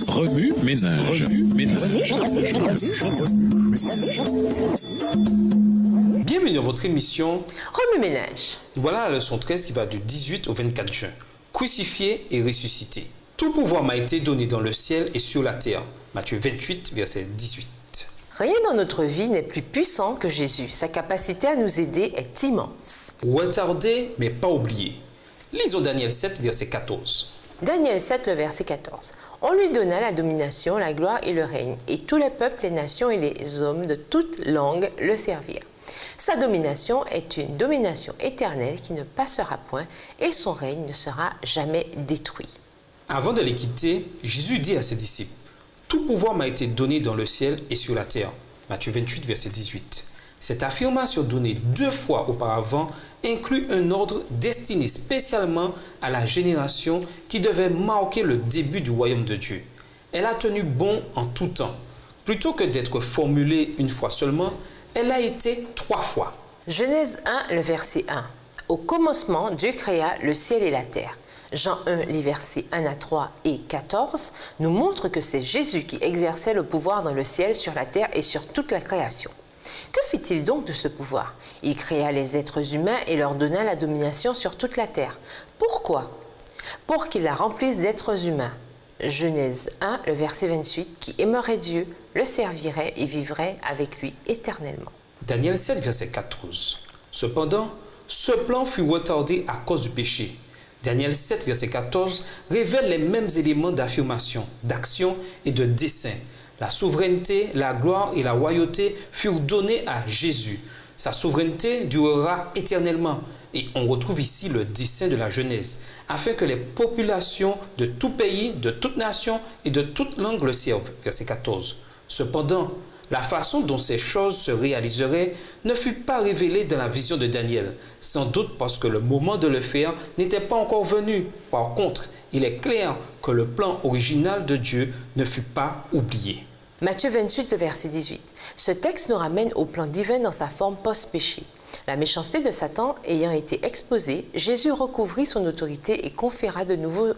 Remue ménage. Bienvenue dans votre émission Remue ménage. Voilà la leçon 13 qui va du 18 au 24 juin. Crucifié et ressuscité. Tout pouvoir m'a été donné dans le ciel et sur la terre. Matthieu 28, verset 18. Rien dans notre vie n'est plus puissant que Jésus. Sa capacité à nous aider est immense. Retardé mais pas oublié. Lisons Daniel 7, verset 14. Daniel 7, le verset 14. On lui donna la domination, la gloire et le règne, et tous les peuples, les nations et les hommes de toute langue le servirent. Sa domination est une domination éternelle qui ne passera point, et son règne ne sera jamais détruit. Avant de les quitter, Jésus dit à ses disciples, « Tout pouvoir m'a été donné dans le ciel et sur la terre. » Matthieu 28, verset 18. Cette affirmation donnée 2 fois auparavant inclut un ordre destiné spécialement à la génération qui devait marquer le début du royaume de Dieu. Elle a tenu bon en tout temps. Plutôt que d'être formulée une fois seulement, elle a été 3 fois. Genèse 1, le verset 1. Au commencement, Dieu créa le ciel et la terre. Jean 1, les versets 1 à 3 et 14 nous montrent que c'est Jésus qui exerçait le pouvoir dans le ciel, sur la terre et sur toute la création. Que fit-il donc de ce pouvoir? Il créa les êtres humains et leur donna la domination sur toute la terre. Pourquoi? Pour qu'ils la remplissent d'êtres humains. Genèse 1, le verset 28, qui aimerait Dieu, le servirait et vivrait avec lui éternellement. Daniel 7, verset 14. Cependant, ce plan fut retardé à cause du péché. Daniel 7, verset 14 révèle les mêmes éléments d'affirmation, d'action et de dessein. La souveraineté, la gloire et la royauté furent données à Jésus. Sa souveraineté durera éternellement. Et on retrouve ici le dessein de la Genèse, afin que les populations de tout pays, de toute nation et de toute langue le servent. Verset 14. Cependant, la façon dont ces choses se réaliseraient ne fut pas révélée dans la vision de Daniel, sans doute parce que le moment de le faire n'était pas encore venu. Par contre, il est clair que le plan original de Dieu ne fut pas oublié. Matthieu 28, le verset 18. Ce texte nous ramène au plan divin dans sa forme post-péché. La méchanceté de Satan ayant été exposée, Jésus recouvrit son autorité et conféra de nouveau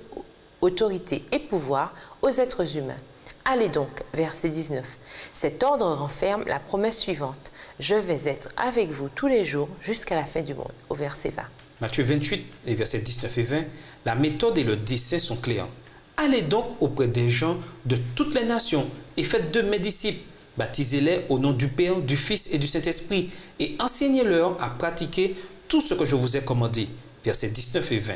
autorité et pouvoir aux êtres humains. Allez donc, verset 19. Cet ordre renferme la promesse suivante. Je vais être avec vous tous les jours jusqu'à la fin du monde, au verset 20. Matthieu 28, les versets 19 et 20, la méthode et le dessein sont clairs. Allez donc auprès des gens de toutes les nations et faites de mes disciples. Baptisez-les au nom du Père, du Fils et du Saint-Esprit et enseignez-leur à pratiquer tout ce que je vous ai commandé. Versets 19 et 20.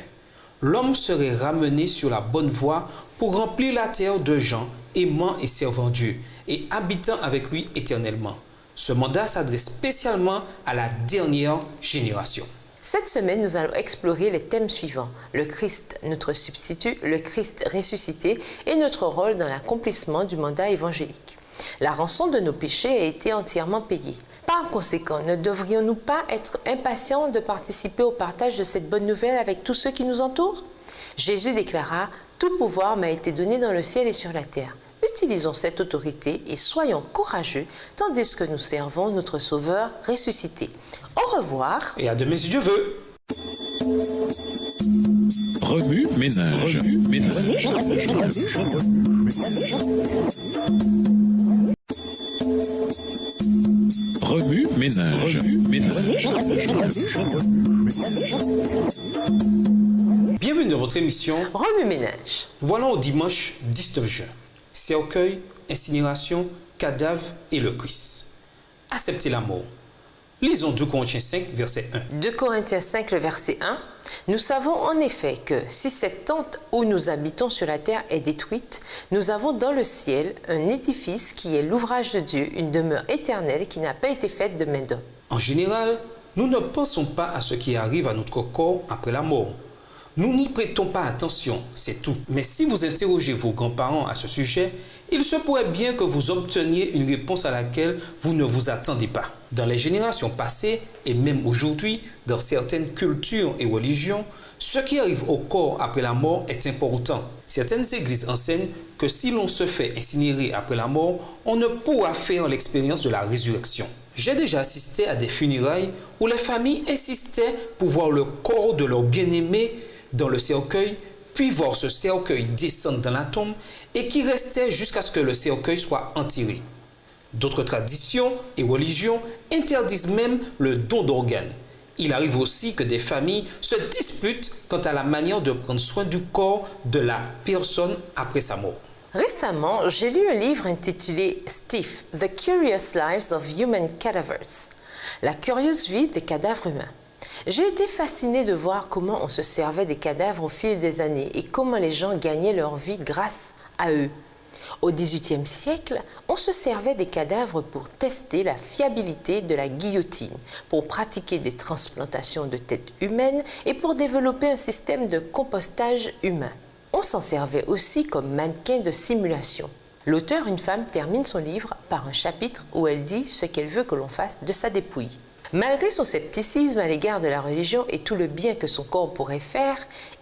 L'homme serait ramené sur la bonne voie pour remplir la terre de gens aimant et servant Dieu et habitant avec lui éternellement. Ce mandat s'adresse spécialement à la dernière génération. Cette semaine, nous allons explorer les thèmes suivants. Le Christ, notre substitut, le Christ ressuscité et notre rôle dans l'accomplissement du mandat évangélique. La rançon de nos péchés a été entièrement payée. Par conséquent, ne devrions-nous pas être impatients de participer au partage de cette bonne nouvelle avec tous ceux qui nous entourent? Jésus déclara « Tout pouvoir m'a été donné dans le ciel et sur la terre ». Utilisons cette autorité et soyons courageux tandis que nous servons notre Sauveur ressuscité. Au revoir. Et à demain si Dieu veut. Remue ménage. Remue ménage. Bienvenue dans votre émission Remue ménage. Voilà au dimanche 19 juin. Cercueil, incinération, cadavre et le Christ. Acceptez la mort. Lisons 2 Corinthiens 5, verset 1. 2 Corinthiens 5, le verset 1. Nous savons en effet que si cette tente où nous habitons sur la terre est détruite, nous avons dans le ciel un édifice qui est l'ouvrage de Dieu, une demeure éternelle qui n'a pas été faite de main d'homme. En général, nous ne pensons pas à ce qui arrive à notre corps après la mort. Nous n'y prêtons pas attention, c'est tout. Mais si vous interrogez vos grands-parents à ce sujet, il se pourrait bien que vous obteniez une réponse à laquelle vous ne vous attendez pas. Dans les générations passées, et même aujourd'hui, dans certaines cultures et religions, ce qui arrive au corps après la mort est important. Certaines églises enseignent que si l'on se fait incinérer après la mort, on ne pourra faire l'expérience de la résurrection. J'ai déjà assisté à des funérailles où les familles insistaient pour voir le corps de leur bien-aimé dans le cercueil, puis voir ce cercueil descendre dans la tombe et qui restait jusqu'à ce que le cercueil soit enterré. D'autres traditions et religions interdisent même le don d'organes. Il arrive aussi que des familles se disputent quant à la manière de prendre soin du corps de la personne après sa mort. Récemment, j'ai lu un livre intitulé Stiff, The Curious Lives of Human Cadavers, la curieuse vie des cadavres humains. J'ai été fascinée de voir comment on se servait des cadavres au fil des années et comment les gens gagnaient leur vie grâce à eux. Au XVIIIe siècle, on se servait des cadavres pour tester la fiabilité de la guillotine, pour pratiquer des transplantations de têtes humaines et pour développer un système de compostage humain. On s'en servait aussi comme mannequin de simulation. L'auteur, une femme, termine son livre par un chapitre où elle dit ce qu'elle veut que l'on fasse de sa dépouille. Malgré son scepticisme à l'égard de la religion et tout le bien que son corps pourrait faire,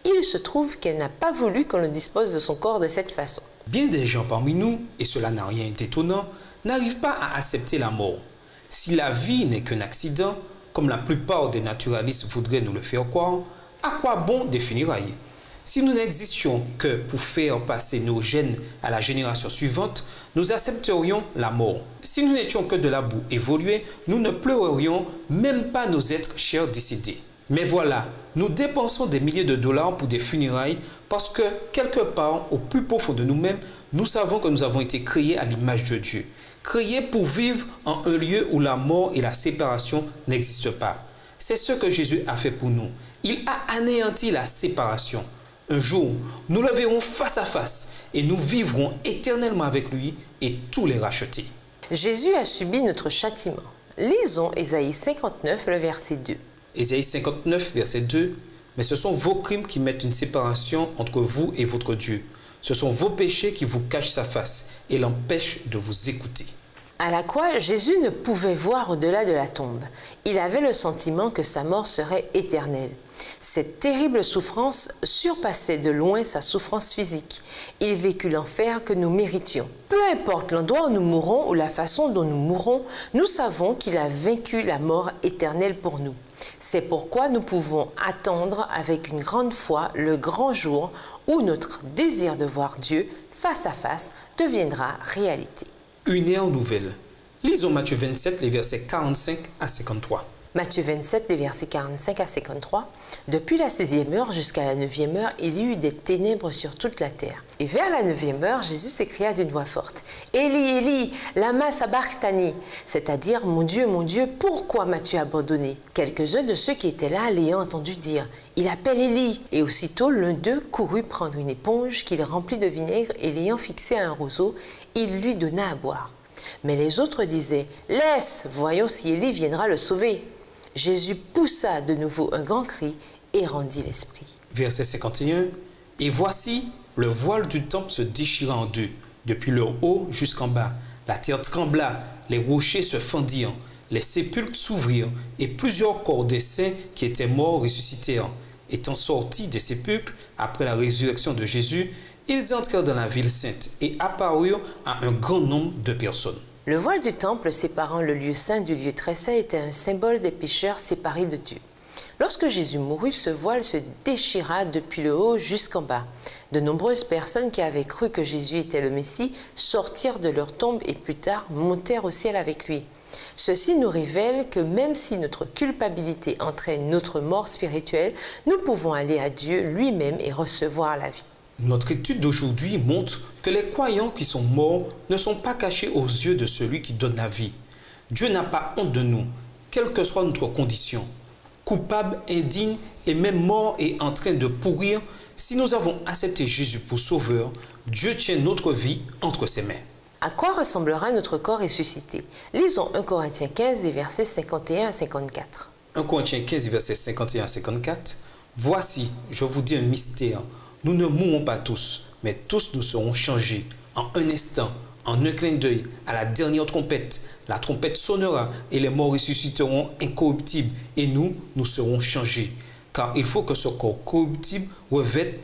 il se trouve qu'elle n'a pas voulu qu'on dispose de son corps de cette façon. Bien des gens parmi nous, et cela n'a rien d'étonnant, n'arrivent pas à accepter la mort. Si la vie n'est qu'un accident, comme la plupart des naturalistes voudraient nous le faire croire, à quoi bon des funérailles? Si nous n'existions que pour faire passer nos gènes à la génération suivante, nous accepterions la mort. Si nous n'étions que de la boue évoluée, nous ne pleurerions même pas nos êtres chers décédés. Mais voilà, nous dépensons des milliers de dollars pour des funérailles parce que, quelque part, au plus profond de nous-mêmes, nous savons que nous avons été créés à l'image de Dieu. Créés pour vivre en un lieu où la mort et la séparation n'existent pas. C'est ce que Jésus a fait pour nous. Il a anéanti la séparation. Un jour, nous le verrons face à face et nous vivrons éternellement avec lui et tous les rachetés. Jésus a subi notre châtiment. Lisons Ésaïe 59, le verset 2. Ésaïe 59, verset 2. Mais ce sont vos crimes qui mettent une séparation entre vous et votre Dieu. Ce sont vos péchés qui vous cachent sa face et l'empêchent de vous écouter. À la croix, Jésus ne pouvait voir au-delà de la tombe. Il avait le sentiment que sa mort serait éternelle. Cette terrible souffrance surpassait de loin sa souffrance physique. Il vécut l'enfer que nous méritions. Peu importe l'endroit où nous mourrons ou la façon dont nous mourrons, nous savons qu'il a vaincu la mort éternelle pour nous. C'est pourquoi nous pouvons attendre avec une grande foi le grand jour où notre désir de voir Dieu face à face deviendra réalité. Une ère nouvelle. Lisons Matthieu 27, les versets 45 à 53. Matthieu 27, les versets 45 à 53. Depuis la 6e heure jusqu'à la 9e heure, il y eut des ténèbres sur toute la terre. Et vers la 9e heure, Jésus s'écria d'une voix forte, « Élie, Élie, lama sabachthani » c'est-à-dire « Mon Dieu, pourquoi m'as-tu abandonné » Quelques-uns de ceux qui étaient là l'ayant entendu dire, « Il appelle Élie » Et aussitôt, l'un d'eux courut prendre une éponge qu'il remplit de vinaigre et l'ayant fixée à un roseau, il lui donna à boire. Mais les autres disaient, « Laisse, voyons si Élie viendra le sauver. » Jésus poussa de nouveau un grand cri et rendit l'esprit. Verset 51. Et voici, le voile du temple se déchira en deux, depuis le haut jusqu'en bas. La terre trembla, les rochers se fendirent, les sépulcres s'ouvrirent, et plusieurs corps des saints qui étaient morts ressuscitèrent. Étant sortis des sépulcres, après la résurrection de Jésus, ils entrèrent dans la ville sainte et apparurent à un grand nombre de personnes. Le voile du temple séparant le lieu saint du lieu très saint était un symbole des pécheurs séparés de Dieu. Lorsque Jésus mourut, ce voile se déchira depuis le haut jusqu'en bas. De nombreuses personnes qui avaient cru que Jésus était le Messie sortirent de leur tombe et plus tard montèrent au ciel avec lui. Ceci nous révèle que même si notre culpabilité entraîne notre mort spirituelle, nous pouvons aller à Dieu lui-même et recevoir la vie. Notre étude d'aujourd'hui montre que les croyants qui sont morts ne sont pas cachés aux yeux de celui qui donne la vie. Dieu n'a pas honte de nous, quelle que soit notre condition. Coupable, indigne et même mort et en train de pourrir, si nous avons accepté Jésus pour sauveur, Dieu tient notre vie entre ses mains. À quoi ressemblera notre corps ressuscité? Lisons 1 Corinthiens 15, les versets 51 à 54. 1 Corinthiens 15, versets 51 à 54. Voici, je vous dis un mystère. Nous ne mourrons pas tous, mais tous nous serons changés. En un instant, en un clin d'œil, à la dernière trompette. La trompette sonnera et les morts ressusciteront incorruptibles. Et nous serons changés. Car il faut que ce corps corruptible revête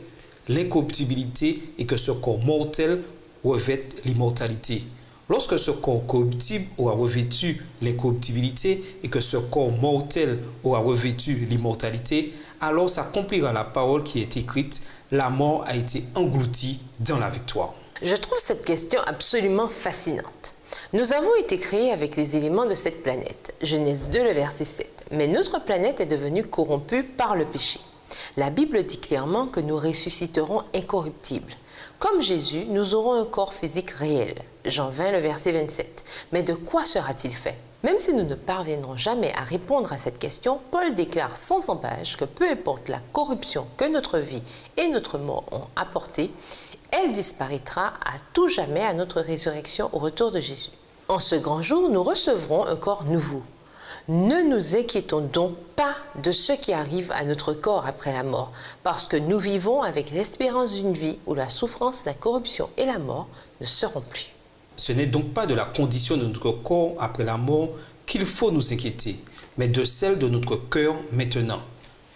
l'incorruptibilité et que ce corps mortel revête l'immortalité. Lorsque ce corps corruptible aura revêtu l'incorruptibilité et que ce corps mortel aura revêtu l'immortalité, alors s'accomplira la parole qui est écrite, la mort a été engloutie dans la victoire. Je trouve cette question absolument fascinante. Nous avons été créés avec les éléments de cette planète. Genèse 2, le verset 7. Mais notre planète est devenue corrompue par le péché. La Bible dit clairement que nous ressusciterons incorruptibles. Comme Jésus, nous aurons un corps physique réel. Jean 20, le verset 27. Mais de quoi sera-t-il fait? Même si nous ne parviendrons jamais à répondre à cette question, Paul déclare sans embâche que peu importe la corruption que notre vie et notre mort ont apportée, elle disparaîtra à tout jamais à notre résurrection au retour de Jésus. En ce grand jour, nous recevrons un corps nouveau. Ne nous inquiétons donc pas de ce qui arrive à notre corps après la mort, parce que nous vivons avec l'espérance d'une vie où la souffrance, la corruption et la mort ne seront plus. Ce n'est donc pas de la condition de notre corps après la mort qu'il faut nous inquiéter, mais de celle de notre cœur maintenant.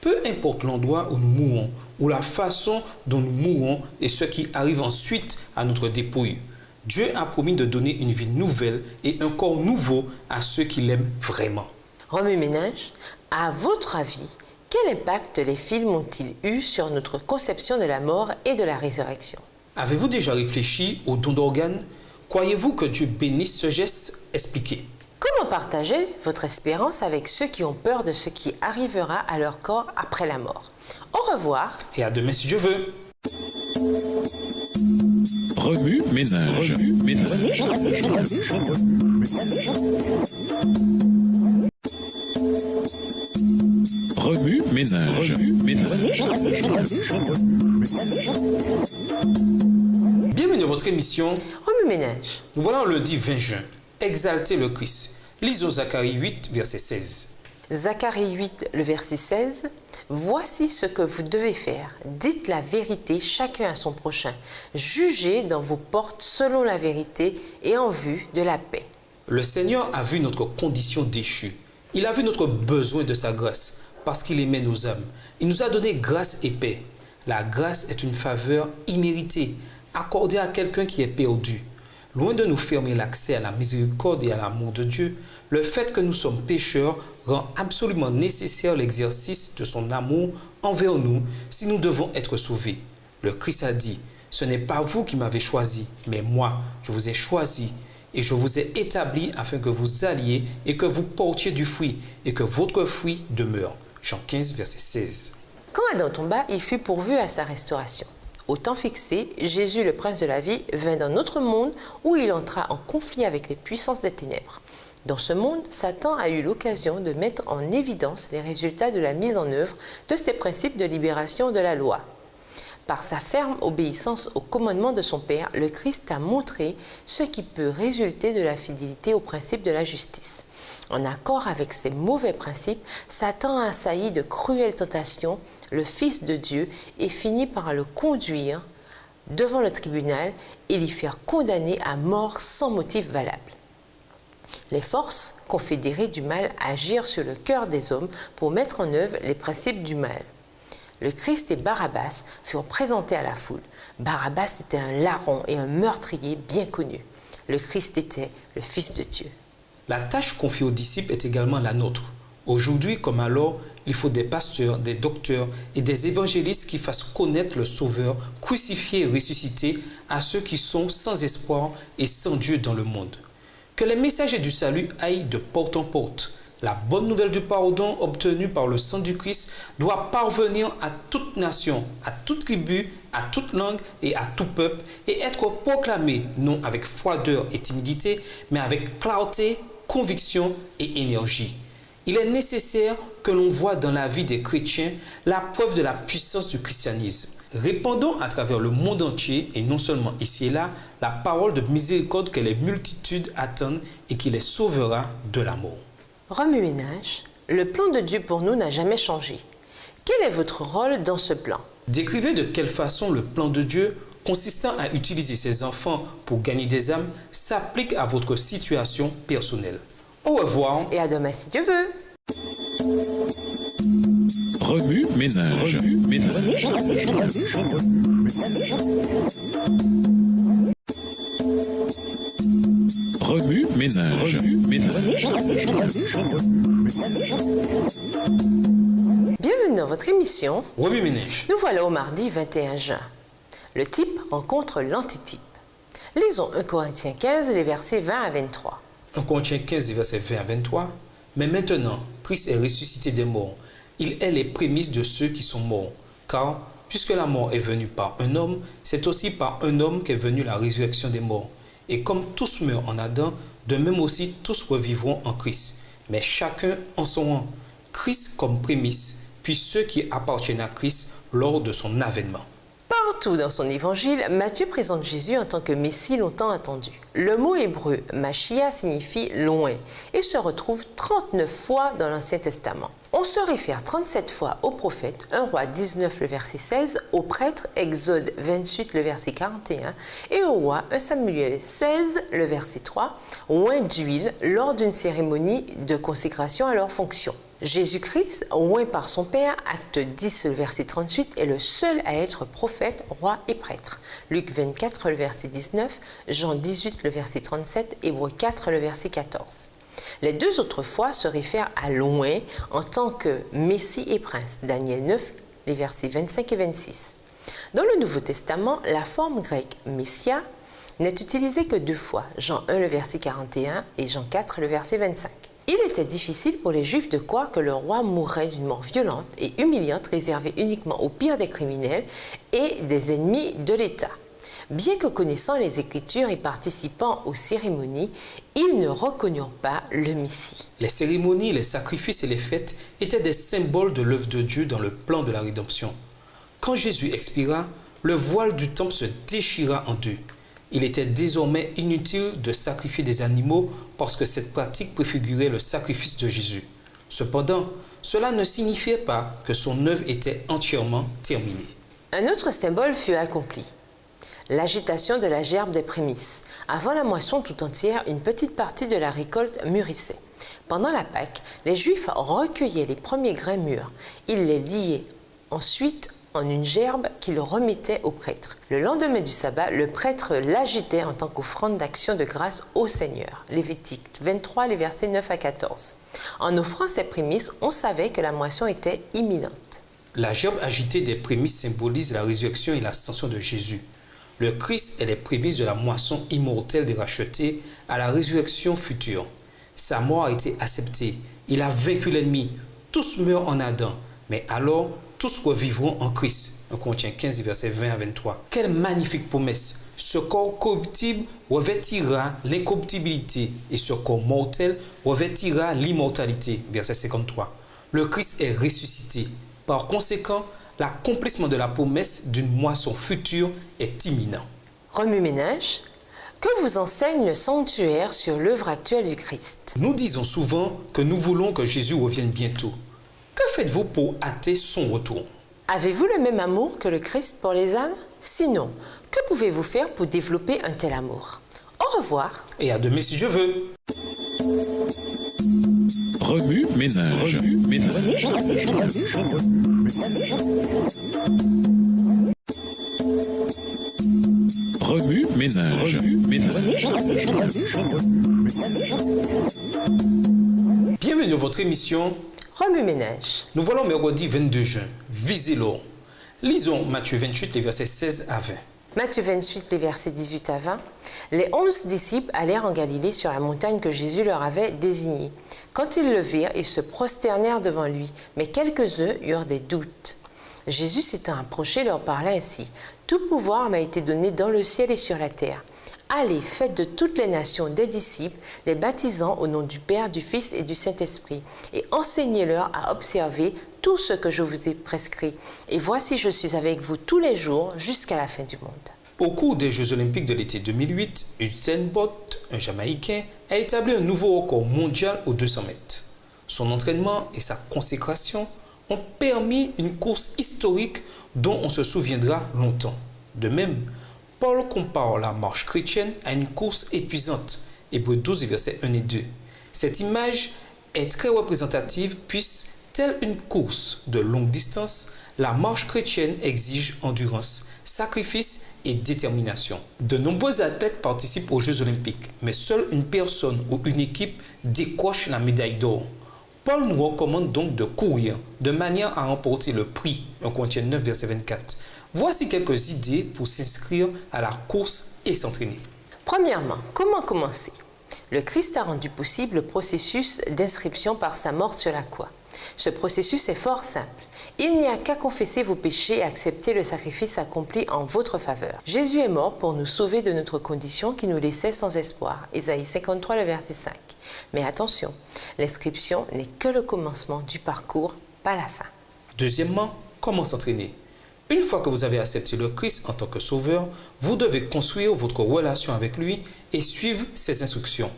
Peu importe l'endroit où nous mourons, ou la façon dont nous mourons et ce qui arrive ensuite à notre dépouille, Dieu a promis de donner une vie nouvelle et un corps nouveau à ceux qui l'aiment vraiment. Remue-ménage, à votre avis, quel impact les films ont-ils eu sur notre conception de la mort et de la résurrection? Avez-vous déjà réfléchi au don d'organes? Croyez-vous que Dieu bénisse ce geste? Expliquez. Comment partager votre espérance avec ceux qui ont peur de ce qui arrivera à leur corps après la mort? Au revoir. Et à demain si Dieu veut. Remue-ménage. Remue-ménage. Remue-ménage. Remue-ménage. Bienvenue à votre émission. Remue-ménage. Nous voilà le lundi 20 juin. Exalter le Christ. Lisons Zacharie 8, verset 16. Zacharie 8, le verset 16. Voici ce que vous devez faire. Dites la vérité chacun à son prochain. Jugez dans vos portes selon la vérité et en vue de la paix. Le Seigneur a vu notre condition déchue. Il a vu notre besoin de sa grâce parce qu'il aimait nos âmes. Il nous a donné grâce et paix. La grâce est une faveur imméritée, accordée à quelqu'un qui est perdu. Loin de nous fermer l'accès à la miséricorde et à l'amour de Dieu, le fait que nous sommes pécheurs rend absolument nécessaire l'exercice de son amour envers nous si nous devons être sauvés. Le Christ a dit, « Ce n'est pas vous qui m'avez choisi, mais moi, je vous ai choisi et je vous ai établi afin que vous alliez et que vous portiez du fruit et que votre fruit demeure. » Jean 15, verset 16. Quand Adam tomba, il fut pourvu à sa restauration. Au temps fixé, Jésus, le prince de la vie, vint dans notre monde où il entra en conflit avec les puissances des ténèbres. Dans ce monde, Satan a eu l'occasion de mettre en évidence les résultats de la mise en œuvre de ses principes de libération de la loi. Par sa ferme obéissance aux commandements de son Père, le Christ a montré ce qui peut résulter de la fidélité aux principes de la justice. En accord avec ces mauvais principes, Satan a assailli de cruelles tentations le Fils de Dieu et finit par le conduire devant le tribunal et l'y faire condamner à mort sans motif valable. Les forces confédérées du mal agirent sur le cœur des hommes pour mettre en œuvre les principes du mal. Le Christ et Barabbas furent présentés à la foule. Barabbas était un larron et un meurtrier bien connu. Le Christ était le Fils de Dieu. La tâche confiée aux disciples est également la nôtre. Aujourd'hui comme alors, il faut des pasteurs, des docteurs et des évangélistes qui fassent connaître le Sauveur crucifié et ressuscité à ceux qui sont sans espoir et sans Dieu dans le monde. Que les messagers du salut aillent de porte en porte. La bonne nouvelle du pardon obtenue par le sang du Christ doit parvenir à toute nation, à toute tribu, à toute langue et à tout peuple et être proclamée non avec froideur et timidité, mais avec clarté, conviction et énergie. Il est nécessaire que l'on voit dans la vie des chrétiens la preuve de la puissance du christianisme. Répandons à travers le monde entier, et non seulement ici et là, la parole de miséricorde que les multitudes attendent et qui les sauvera de la mort. Remue-ménage, le plan de Dieu pour nous n'a jamais changé. Quel est votre rôle dans ce plan? Décrivez de quelle façon le plan de Dieu, consistant à utiliser ses enfants pour gagner des âmes, s'applique à votre situation personnelle. Au revoir. Et à demain si Dieu veut. Remue-ménage. Remue-ménage. Remue-ménage. Remue-ménage. Bienvenue Reprenons votre émission. Remue-ménage. Nous voilà au mardi 21 juin. Le type rencontre l'antitype. Lisons 1 Corinthiens 15, les versets 20 à 23. 1 Corinthiens 15, les versets 20 à 23. Mais maintenant, Christ est ressuscité des morts. Il est les prémices de ceux qui sont morts. Car, puisque la mort est venue par un homme, c'est aussi par un homme qu'est venue la résurrection des morts. Et comme tous meurent en Adam, de même aussi tous revivront en Christ. Mais chacun en son rang. Christ comme prémisse, puis ceux qui appartiennent à Christ lors de son avènement. Partout dans son évangile, Matthieu présente Jésus en tant que Messie longtemps attendu. Le mot hébreu Machia signifie loin et se retrouve 39 fois dans l'Ancien Testament. On se réfère 37 fois au prophète, 1 Roi 19 le verset 16, au prêtre Exode 28 le verset 41 et au roi 1 Samuel 16 le verset 3, oint d'huile lors d'une cérémonie de consécration à leur fonction. Jésus-Christ, oint par son Père, acte 10, le verset 38, est le seul à être prophète, roi et prêtre. Luc 24, le verset 19, Jean 18, le verset 37, Hébreux 4, le verset 14. Les deux autres fois se réfèrent à loin en tant que Messie et Prince, Daniel 9, les versets 25 et 26. Dans le Nouveau Testament, la forme grecque Messia n'est utilisée que 2 fois, Jean 1, le verset 41 et Jean 4, le verset 25. Il était difficile pour les Juifs de croire que le roi mourrait d'une mort violente et humiliante réservée uniquement aux pires des criminels et des ennemis de l'État. Bien que connaissant les Écritures et participant aux cérémonies, ils ne reconnurent pas le Messie. Les cérémonies, les sacrifices et les fêtes étaient des symboles de l'œuvre de Dieu dans le plan de la rédemption. Quand Jésus expira, le voile du temple se déchira en deux. Il était désormais inutile de sacrifier des animaux parce que cette pratique préfigurait le sacrifice de Jésus. Cependant, cela ne signifiait pas que son œuvre était entièrement terminée. Un autre symbole fut accompli. L'agitation de la gerbe des prémices. Avant la moisson tout entière, une petite partie de la récolte mûrissait. Pendant la Pâque, les Juifs recueillaient les premiers grains mûrs. Ils les liaient ensuite en une gerbe qu'ils remettaient au prêtre. Le lendemain du sabbat, le prêtre l'agitait en tant qu'offrande d'action de grâce au Seigneur. Lévitique 23, les versets 9 à 14. En offrant ces prémices, on savait que la moisson était imminente. La gerbe agitée des prémices symbolise la résurrection et l'ascension de Jésus. Le Christ est les prémices de la moisson immortelle des rachetés à la résurrection future. Sa mort a été acceptée. Il a vaincu l'ennemi. Tous meurent en Adam. Mais alors, tous revivront en Christ. 1 Corinthiens 15, versets 20 à 23. Quelle magnifique promesse! Ce corps corruptible revêtira l'incorruptibilité et ce corps mortel revêtira l'immortalité. Verset 53. Le Christ est ressuscité. Par conséquent, l'accomplissement de la promesse d'une moisson future est imminent. Remue-ménage. Que vous enseigne le sanctuaire sur l'œuvre actuelle du Christ? Nous disons souvent que nous voulons que Jésus revienne bientôt. Que faites-vous pour hâter son retour? Avez-vous le même amour que le Christ pour les âmes? Sinon, que pouvez-vous faire pour développer un tel amour? Au revoir. Et à demain si Dieu veut. Remue-ménage. Remue-ménage. Remue-ménage. Remue-ménage. Bienvenue dans votre émission Remue-ménage. Nous voilà au mercredi 22 juin. Visez l'or. Lisons Matthieu 28, les versets 16 à 20. Matthieu 28, les versets 18 à 20. Les 11 disciples allèrent en Galilée sur la montagne que Jésus leur avait désignée. Quand ils le virent, ils se prosternèrent devant lui, mais quelques-uns eurent des doutes. Jésus s'étant approché leur parla ainsi. « Tout pouvoir m'a été donné dans le ciel et sur la terre. Allez, faites de toutes les nations des disciples, les baptisant au nom du Père, du Fils et du Saint-Esprit, et enseignez-leur à observer tout ce que je vous ai prescrit. Et voici, je suis avec vous tous les jours jusqu'à la fin du monde. » Au cours des Jeux Olympiques de l'été 2008, Usain Bolt, un Jamaïcain, a établi un nouveau record mondial aux 200 mètres. Son entraînement et sa consécration ont permis une course historique dont on se souviendra longtemps. De même, Paul compare la marche chrétienne à une course épuisante, Hébreux 12, versets 1 et 2. Cette image est très représentative puisque, telle une course de longue distance, la marche chrétienne exige endurance, sacrifice et détermination. De nombreux athlètes participent aux Jeux Olympiques, mais seule une personne ou une équipe décroche la médaille d'or. Paul nous recommande donc de courir de manière à remporter le prix. 1 Corinthiens 9, verset 24. Voici quelques idées pour s'inscrire à la course et s'entraîner. Premièrement, comment commencer? Le Christ a rendu possible le processus d'inscription par sa mort sur la croix. Ce processus est fort simple. Il n'y a qu'à confesser vos péchés et accepter le sacrifice accompli en votre faveur. Jésus est mort pour nous sauver de notre condition qui nous laissait sans espoir. Ésaïe 53, le verset 5. Mais attention, l'inscription n'est que le commencement du parcours, pas la fin. Deuxièmement, comment s'entraîner? Une fois que vous avez accepté le Christ en tant que sauveur, vous devez construire votre relation avec lui et suivre ses instructions.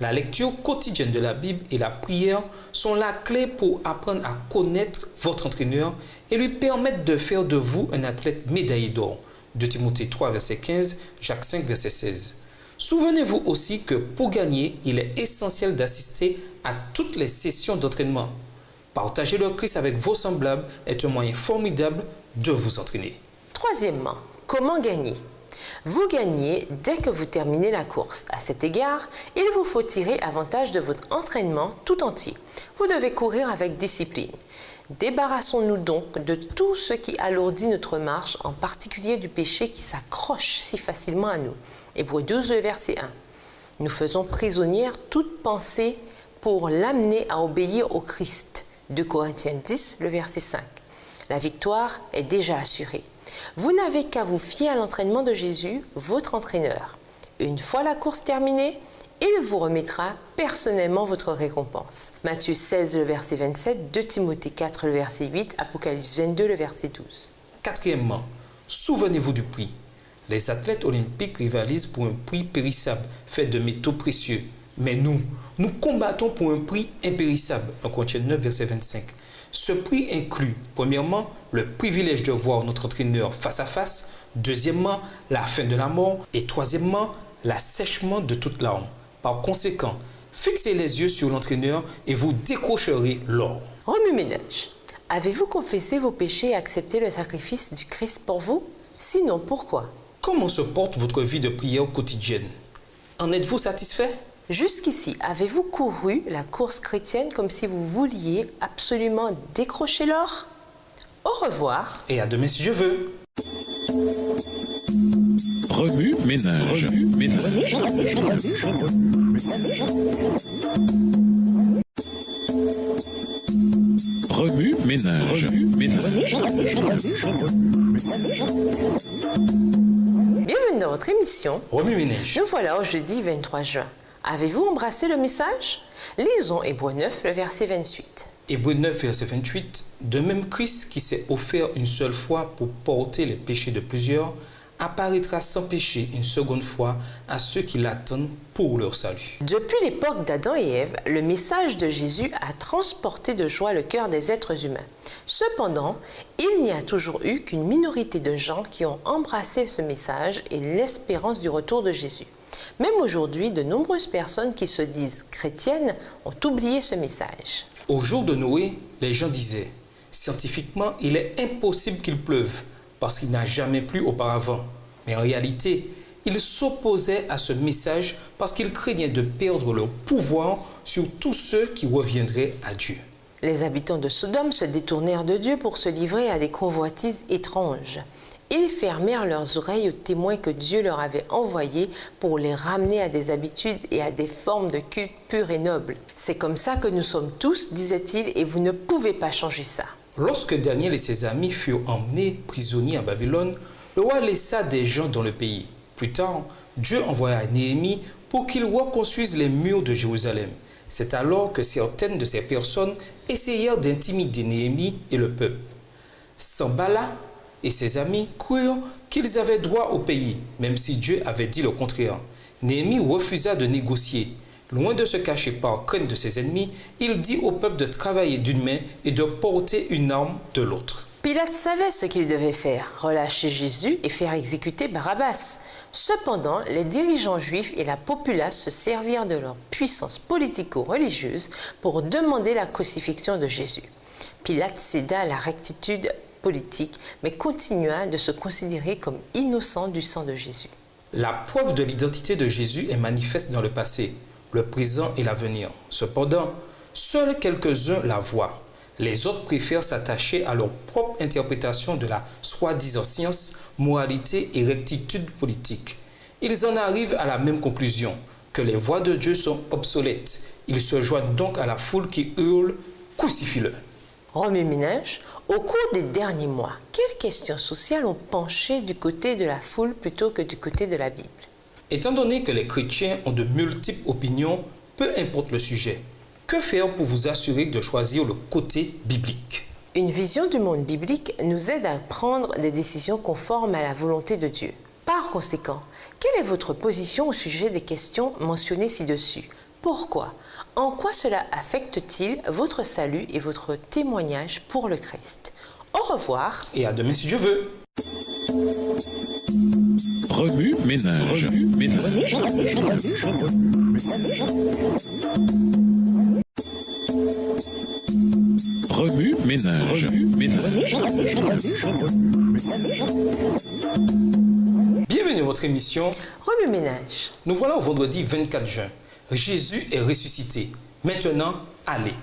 La lecture quotidienne de la Bible et la prière sont la clé pour apprendre à connaître votre entraîneur et lui permettre de faire de vous un athlète médaillé d'or. 2 Timothée 3, verset 15, Jacques 5, verset 16. Souvenez-vous aussi que pour gagner, il est essentiel d'assister à toutes les sessions d'entraînement. Partager le Christ avec vos semblables est un moyen formidable de vous entraîner. Troisièmement, comment gagner? Vous gagnez dès que vous terminez la course. À cet égard, il vous faut tirer avantage de votre entraînement tout entier. Vous devez courir avec discipline. Débarrassons-nous donc de tout ce qui alourdit notre marche, en particulier du péché qui s'accroche si facilement à nous. Hébreux 12, verset 1. Nous faisons prisonnière toute pensée pour l'amener à obéir au Christ. 2 Corinthiens 10, le verset 5. La victoire est déjà assurée. Vous n'avez qu'à vous fier à l'entraînement de Jésus, votre entraîneur. Une fois la course terminée, il vous remettra personnellement votre récompense. Matthieu 16, le verset 27, 2 Timothée 4, le verset 8, Apocalypse 22, le verset 12. Quatrièmement, souvenez-vous du prix. Les athlètes olympiques rivalisent pour un prix périssable, fait de métaux précieux. Mais nous combattons pour un prix impérissable. 1 Corinthiens 9, verset 25. Ce prix inclut, premièrement, le privilège de voir notre entraîneur face à face, deuxièmement, la fin de la mort et troisièmement, l'assèchement de toute larme. Par conséquent, fixez les yeux sur l'entraîneur et vous décrocherez l'or. Remue-ménage. Avez-vous confessé vos péchés et accepté le sacrifice du Christ pour vous? Sinon, pourquoi? Comment se porte votre vie de prière quotidienne? En êtes-vous satisfait? Jusqu'ici, avez-vous couru la course chrétienne comme si vous vouliez absolument décrocher l'or? Au revoir. Et à demain si je veux. Remue ménage. Remue ménage. Remue ménage. Remue ménage. Bienvenue dans votre émission. Remue ménage. Nous voilà au jeudi 23 juin. Avez-vous embrassé le message? Lisons Hébreux 9, le verset 28. Hébreux 9, verset 28. De même Christ qui s'est offert une seule fois pour porter les péchés de plusieurs, apparaîtra sans péché une seconde fois à ceux qui l'attendent pour leur salut. Depuis l'époque d'Adam et Ève, le message de Jésus a transporté de joie le cœur des êtres humains. Cependant, il n'y a toujours eu qu'une minorité de gens qui ont embrassé ce message et l'espérance du retour de Jésus. Même aujourd'hui, de nombreuses personnes qui se disent chrétiennes ont oublié ce message. Au jour de Noé, les gens disaient « Scientifiquement, il est impossible qu'il pleuve parce qu'il n'a jamais plu auparavant. » Mais en réalité, ils s'opposaient à ce message parce qu'ils craignaient de perdre leur pouvoir sur tous ceux qui reviendraient à Dieu. Les habitants de Sodome se détournèrent de Dieu pour se livrer à des convoitises étranges. Ils fermèrent leurs oreilles aux témoins que Dieu leur avait envoyés pour les ramener à des habitudes et à des formes de culte pures et nobles. C'est comme ça que nous sommes tous, disait-il, et vous ne pouvez pas changer ça. Lorsque Daniel et ses amis furent emmenés prisonniers à Babylone, le roi laissa des gens dans le pays. Plus tard, Dieu envoya Néhémie pour qu'il reconstruise les murs de Jérusalem. C'est alors que certaines de ces personnes essayèrent d'intimider Néhémie et le peuple. Sanballat et ses amis crurent qu'ils avaient droit au pays, même si Dieu avait dit le contraire. Néhémie refusa de négocier. Loin de se cacher par crainte de ses ennemis, il dit au peuple de travailler d'une main et de porter une arme de l'autre. Pilate savait ce qu'il devait faire, relâcher Jésus et faire exécuter Barabbas. Cependant, les dirigeants juifs et la populace se servirent de leur puissance politico-religieuse pour demander la crucifixion de Jésus. Pilate céda à la rectitude politique, mais continua de se considérer comme innocent du sang de Jésus. La preuve de l'identité de Jésus est manifeste dans le passé, le présent et l'avenir. Cependant, Seuls quelques-uns la voient. Les autres préfèrent s'attacher à leur propre interprétation de la soi-disant science, moralité et rectitude politique. Ils en arrivent à la même conclusion, que les voix de Dieu sont obsolètes. Ils se joignent donc à la foule qui hurle « Crucifie-le ». Remue-ménage, au cours des derniers mois, quelles questions sociales ont penché du côté de la foule plutôt que du côté de la Bible? Étant donné que les chrétiens ont de multiples opinions, peu importe le sujet, que faire pour vous assurer de choisir le côté biblique? Une vision du monde biblique nous aide à prendre des décisions conformes à la volonté de Dieu. Par conséquent, quelle est votre position au sujet des questions mentionnées ci-dessus? Pourquoi? En quoi cela affecte-t-il votre salut et votre témoignage pour le Christ? Au revoir. Et à demain si Dieu veut. Remue-ménage. Remue-ménage. Remue-ménage. Remue-ménage. Bienvenue à votre émission. Remue-ménage. Nous voilà au vendredi 24 juin. Jésus est ressuscité. Maintenant, allez.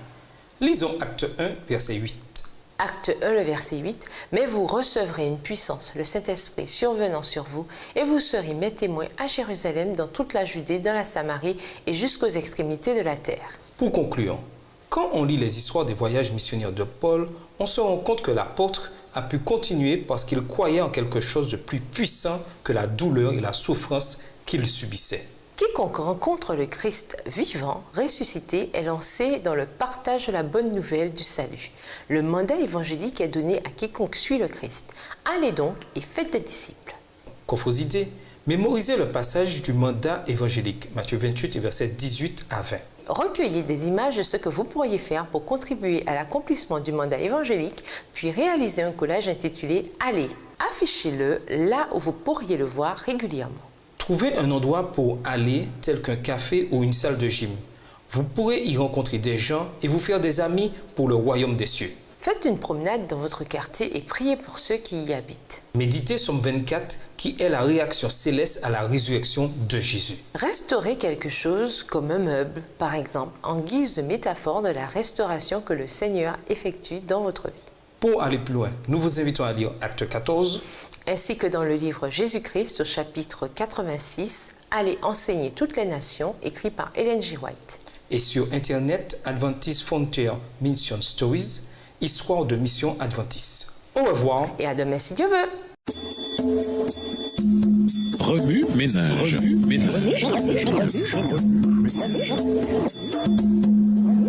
Lisons Acte 1, verset 8. Acte 1, le verset 8. « Mais vous recevrez une puissance, le Saint-Esprit survenant sur vous, et vous serez mes témoins à Jérusalem, dans toute la Judée, dans la Samarie et jusqu'aux extrémités de la terre. » Pour conclure, quand on lit les histoires des voyages missionnaires de Paul, on se rend compte que l'apôtre a pu continuer parce qu'il croyait en quelque chose de plus puissant que la douleur et la souffrance qu'il subissait. Quiconque rencontre le Christ vivant, ressuscité, est lancé dans le partage de la bonne nouvelle du salut. Le mandat évangélique est donné à quiconque suit le Christ. Allez donc et faites des disciples. Qu'aux vos idées, mémorisez le passage du mandat évangélique, Matthieu 28, versets 18 à 20. Recueillez des images de ce que vous pourriez faire pour contribuer à l'accomplissement du mandat évangélique, puis réalisez un collage intitulé « Allez ». Affichez-le là où vous pourriez le voir régulièrement. Trouvez un endroit pour aller, tel qu'un café ou une salle de gym. Vous pourrez y rencontrer des gens et vous faire des amis pour le royaume des cieux. Faites une promenade dans votre quartier et priez pour ceux qui y habitent. Méditez Somme 24, qui est la réaction céleste à la résurrection de Jésus. Restaurez quelque chose comme un meuble, par exemple, en guise de métaphore de la restauration que le Seigneur effectue dans votre vie. Pour aller plus loin, nous vous invitons à lire Acte 14, ainsi que dans le livre Jésus-Christ au chapitre 86, « Allez enseigner toutes les nations » écrit par Ellen G. White. Et sur Internet, Adventist Frontier Mission Stories, histoire de mission adventiste. Au revoir. Et à demain si Dieu veut. Remue-ménage. Remue-ménage.